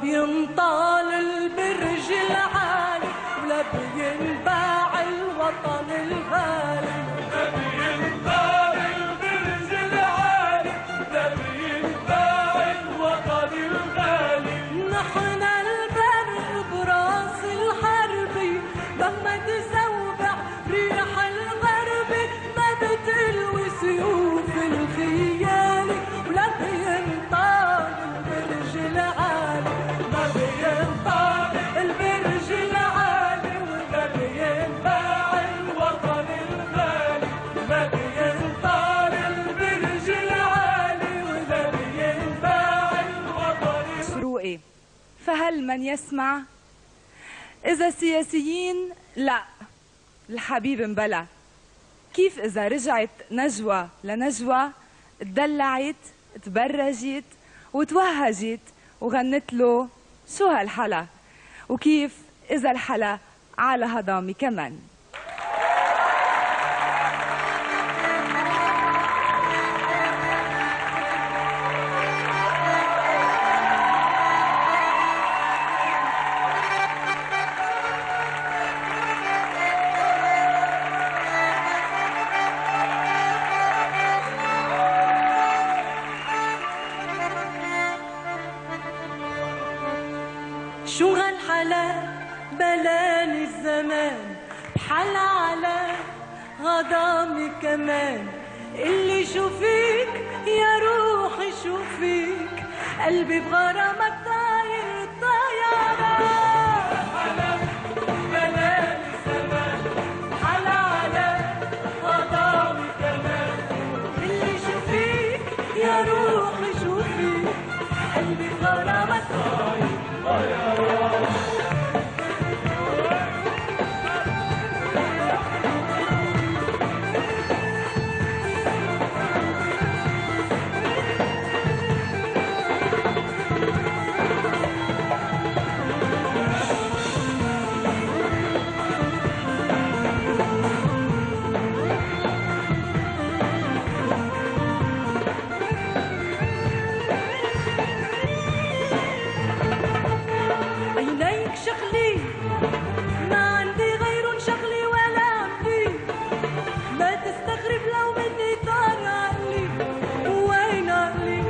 بينطال البرج العالي ولا بينباع الوطن الغالي، لا بينطال البرج العالي لا بينباع الوطن الغالي. نحن البر براس الحربي لما تزوبع ريح الغربي ما بتلوي سيوف الخيالي ولا بينطال البرج العالي، ما بينطال البرج العالي ولا بينباع الوطن الغالي. ما بينطال البرج العالي ولا بينباع الوطن. شروقي فهل من يسمع؟ إذا سياسيين لا، الحبيب مبلى. كيف إذا رجعت نجوى لنجوى تدلعت تبرجت وتوهجت وغنت له شو هالحلا، وكيف إذا الحلا على هضامي كمان. شو هالحلا بلاني الزمان بحلا على غضامي كمان، اللي شو فيك يا روحي شو فيك قلبي بغرامك طاير طيران. حلا بلاني الزمان حلا على غضامي كمان، اللي شو فيك يا روحي شو فيك قلبي بغرامك طاير طيران. عينيك شغلي ما عندي غيرهم شغلي ولا عقلي، ما تستغرب لو مني طار عقلي. وين عقلي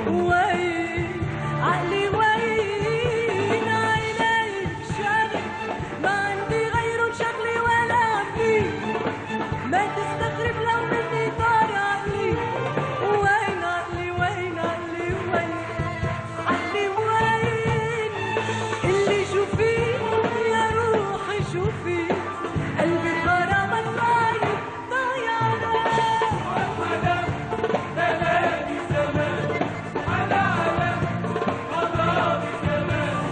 وين عقلي وين؟ عينيك شغلي ما عندي غيرهم شغلي ولا عقلي، ما تستغرب لو مني طار عقلي. وين عقلي وين عقلي وين عقلي وين؟ اللي شو فيك يا روحي شو فيك قلبي بغرامك طاير طيران. حلا بلاني الزمان حلا على غضامي كمان.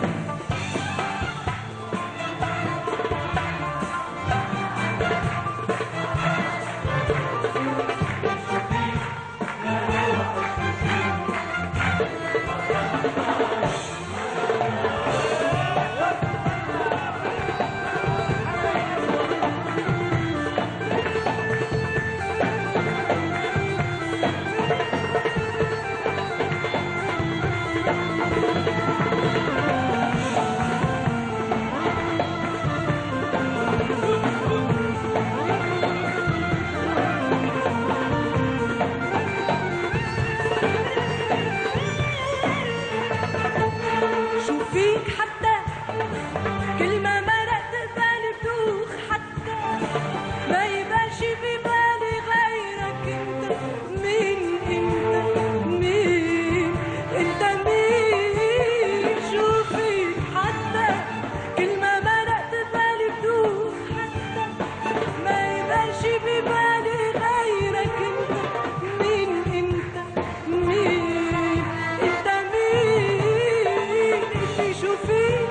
شو فيك حتى كل ما مرقت بالي بدوخ، حتى ما يبقاش في بالي غيرك انت. مين انت مين انت مين؟ شو فيك حتى كل ما مرقت بالي بدوخ، حتى ما يبقاش في بالي غيرك انت. مين انت مين انت مين؟ اللي شو فيك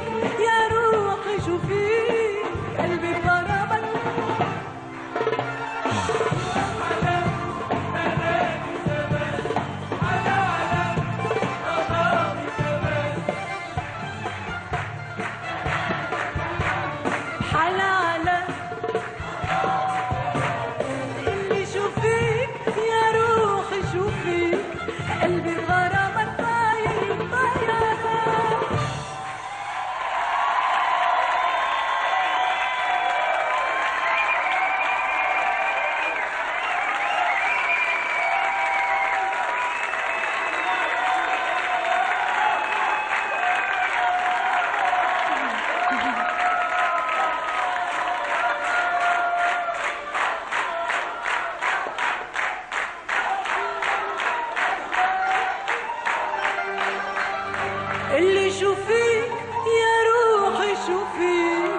شوفيك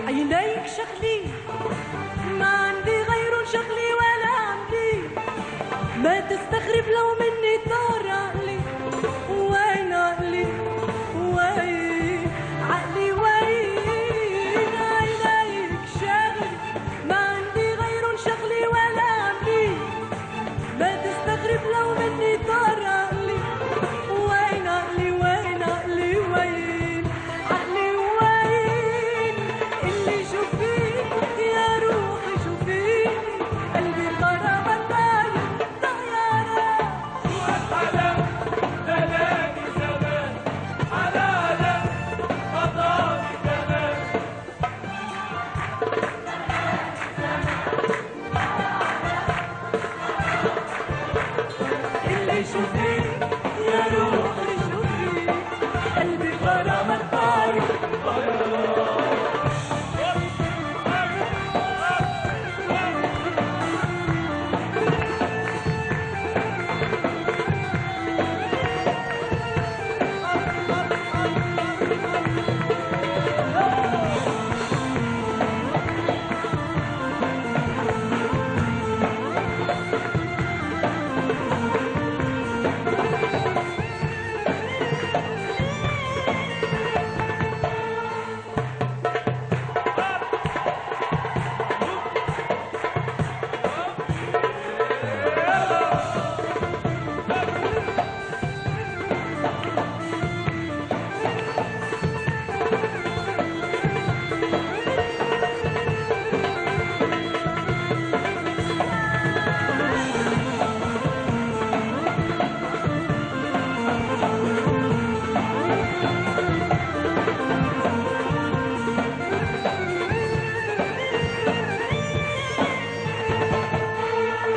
عينيك شغلي ما عندي غير شغلي ولا عندي ما تستغرب لو مني طار عقلي وين عقلي وين عقلي وين عينيك شغلي ما عندي غير شغلي ولا عندي ما تستغرب لو مني طار عقلي وين عقلي وين عقلي وين عقلي وين اللي شوفيك يا روحي شوفيك قلبي غرام الطاير طيارة على دلالي زمان على فضاني كمان اللي شوفيك يا روحي شوفيك قلبي غرام الطاير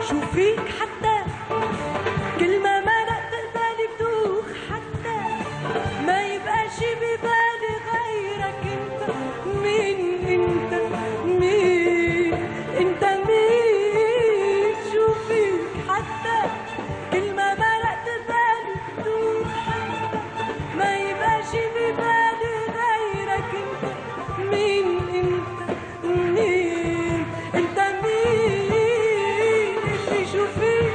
شوفيك حتى كل ما مرقت بالي بدوخ حتى ما يبقاش ببالي غيرك انت مين انت مين انت مين شوفيك حتى كل ما مرقت بالي بدوخ حتى ما يبقاش ببالي غيرك انت مين انت مين انت مين اللي شوفيك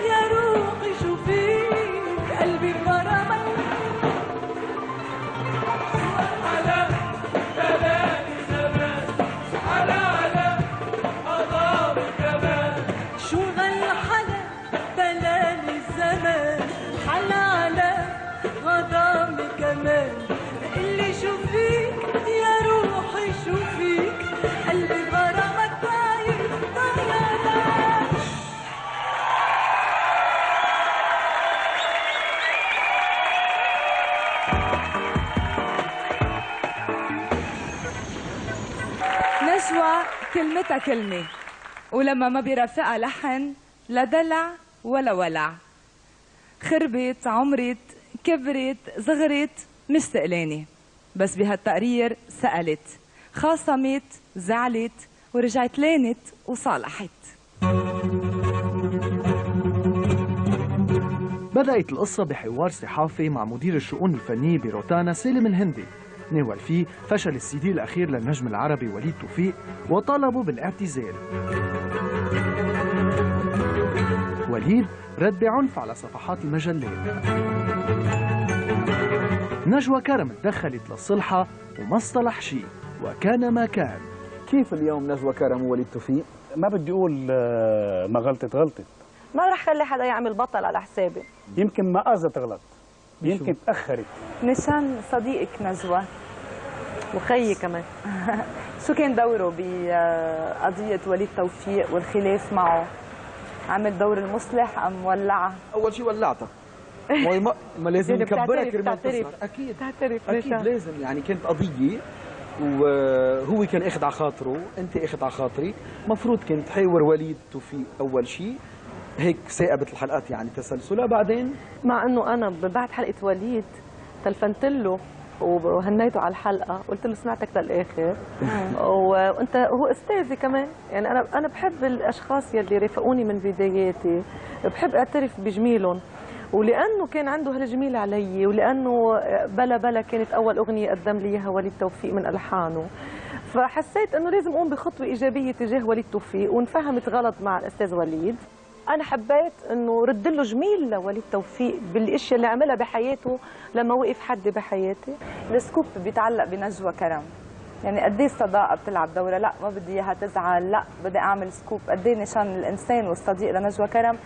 يا روحي شوفيك قلبي غرامك على دلالي زمان على فضاني كمان شو غالحلا دلالي الزمان حلا على غضامي كمان اللي شوفيك يا روحي شوفيك قلبي غرامك طاير طيارة نجوى كلمتها كلمة ولما ما بيرافقها لحن لا دلع ولا ولع. خربت عمرت كبرت صغرت مش سألانة، بس بهالتقرير سألت خاصمت زعلت ورجعت لانت وصالحت. بدأت القصة بحوار صحافي مع مدير الشؤون الفنية بروتانا سالم الهندي، ناول فيه فشل السي دي الأخير للنجم العربي وليد توفيق وطالبوا بالاعتزال. وليد رد بعنف على صفحات المجلات. نجوى كرم تدخلت للصلحة وما اصطلح شيء وكان ما كان. كيف اليوم نجوى كرم ووليد توفيق؟ ما بدي اقول ما غلطت، ما رح خلي حدا يعمل بطل على حسابي. يمكن ما قصدت تغلط، يمكن تأخرت. نشان صديقك نجوى وخيي كمان شو كان دوره بقضية وليد توفيق والخلاف معه؟ عمل دور المصلح أم ولعه؟ اول شيء ولعتها. ما لازم يعني نكبرها بتعترف- كرمال بتعترف. تصغر. اكيد تعترف اكيد نشان. لازم، يعني كانت قضيه وهو كان اخذ على خاطره، انت اخذ على خاطري، مفروض كنت حاور وليد توفيق اول شيء، هيك ثاقبت الحلقات يعني تسلسلها. بعدين مع انه انا بعد حلقه وليد تلفنت له وهنيته على الحلقه، قلت له سمعتك للاخر وانت هو استاذي كمان، يعني انا بحب الاشخاص يلي رافقوني من بداياتي، بحب اعترف بجميلهم، ولانه كان عنده هالجميل علي، ولانه بلا بلا كانت اول اغنيه قدم لي اياها وليد توفيق من الحانه، فحسيت انه لازم اقوم بخطوه ايجابيه تجاه وليد توفيق، وانفهمت غلط مع الاستاذ وليد. انا حبيت انه رد له جميل لوليد توفيق بالاشياء اللي عملها بحياته لما وقف حدي بحياتي. السكوب بيتعلق بنجوى كرم، يعني قد ايه الصداقه بتلعب دورها؟ لا ما بدي اياها تزعل، لا بدي اعمل سكوب. قد ايه نشان الانسان والصديق لنجوى كرم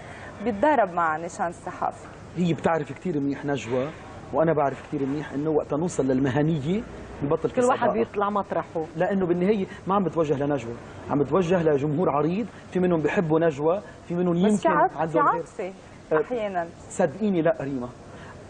بيتضارب مع نشان الصحافي؟ هي بتعرف كثير منيح نجوى، وانا بعرف كثير منيح انه وقت نوصل للمهنيه ببطل كل واحد بيطلع مطرحه، لانه بالنهايه ما عم بتوجه لنجوى، عم بتوجه لجمهور عريض، في منهم بيحبوا نجوى، في منهم بس يمكن في عندهم غير. عاطفه احيانا. صدقيني لا ريما،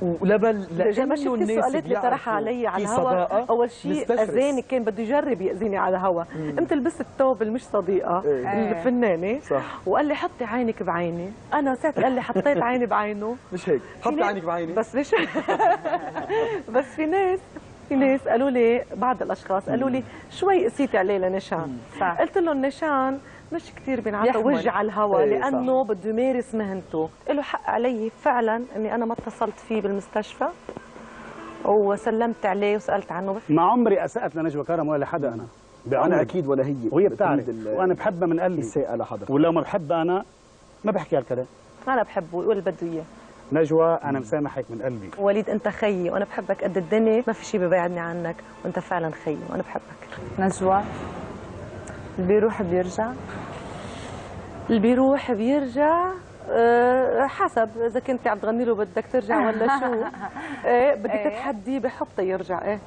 ولبل ما شفت السؤالات اللي طرحها علي على الهواء. اول شيء اذاني كان بده يجرب ياذيني على الهواء، قمت لبست الثوب اللي مش صديقه الفنانه صح. وقال لي حطي عينك بعيني، انا ساعه قال لي حطيت عيني بعينه. مش هيك حطي عينك بعيني، بس ليش بس في ناس قالوا لي، بعض الاشخاص قالوا لي شوي قسيتي عليه لنشان. قلت لهم نشان مش كثير بينعطى وجه على الهواء، لانه بده يمارس مهنته، له حق علي فعلا اني انا ما اتصلت فيه بالمستشفى وسلمت عليه وسالت عنه. بس ما عمري اسأت لنجوى كرم ولا لحدا انا انا اكيد ولا هي، وهي بتعرف، وانا بحبها من قلبي الساقه لحضرتك، ولو ما بحبها انا ما بحكي هالكلام. انا بحبه ويقول اللي بده اياه. نجوى انا مسامحك من قلبي. وليد انت خيي وانا بحبك قد الدنيا، ما في شيء بيبعدني عنك، وانت فعلا خيي وانا بحبك. نجوى اللي بيروح بيرجع، اللي بيروح بيرجع حسب اذا كنت عم تغني له بدك ترجع ولا شو. ايه بدك تتحديه بحطه يرجع. ايه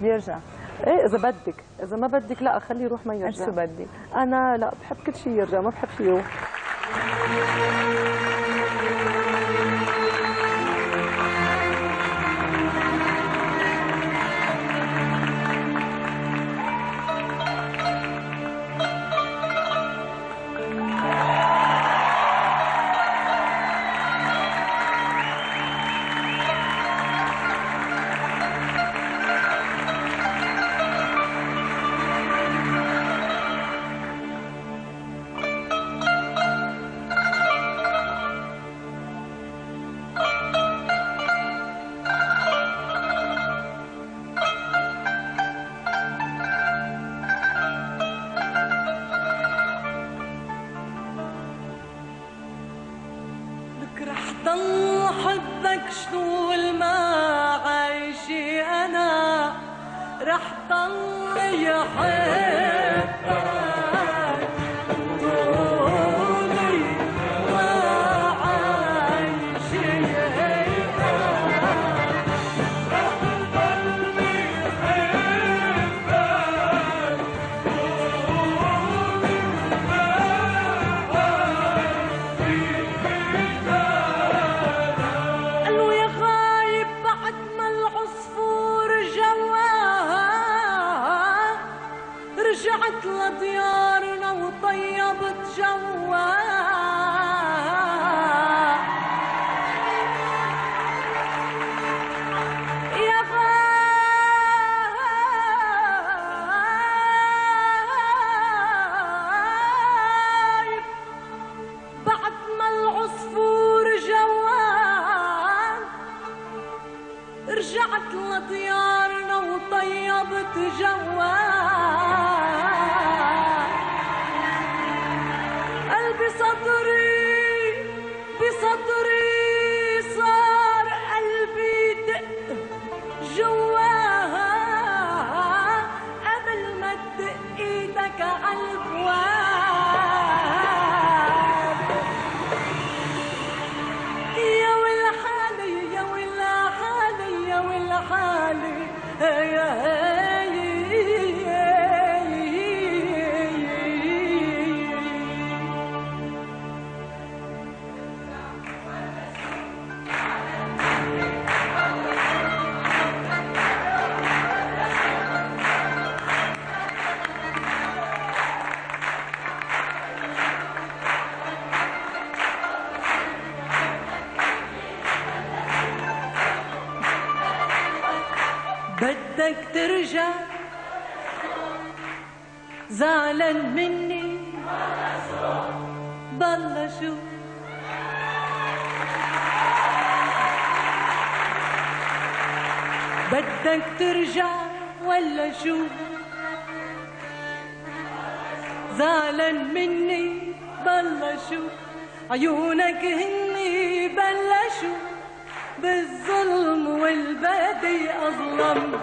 بيرجع. ايه اذا بدك، اذا ما بدك لا خليه يروح ما يرجع. شو بدك؟ انا لا بحب كل شيء يرجع، ما بحب شيء يروح. ضل حبك شطول ما عايشي أنا، رح ضل يحبك طولي ما عايشي رح ضل يحبك طولي ما قالوا يا غايب بعد ما العصفور جواها، رجعت لديارنا وطيبت جواها. يا غايب بعد ما العصفور جوان، رجعت لديارنا وطيبت جوان. قلبي بصدري صار قلبي دق جواها، قبل ما تدق ايدك عالبواب. يا ويل حالي يا ويل بدك ترجع زعلان مني بالله شو بدك ترجع ولا شو زعلان مني بالله شو عيونك هني بلشوا بالظلم والبدي أظلم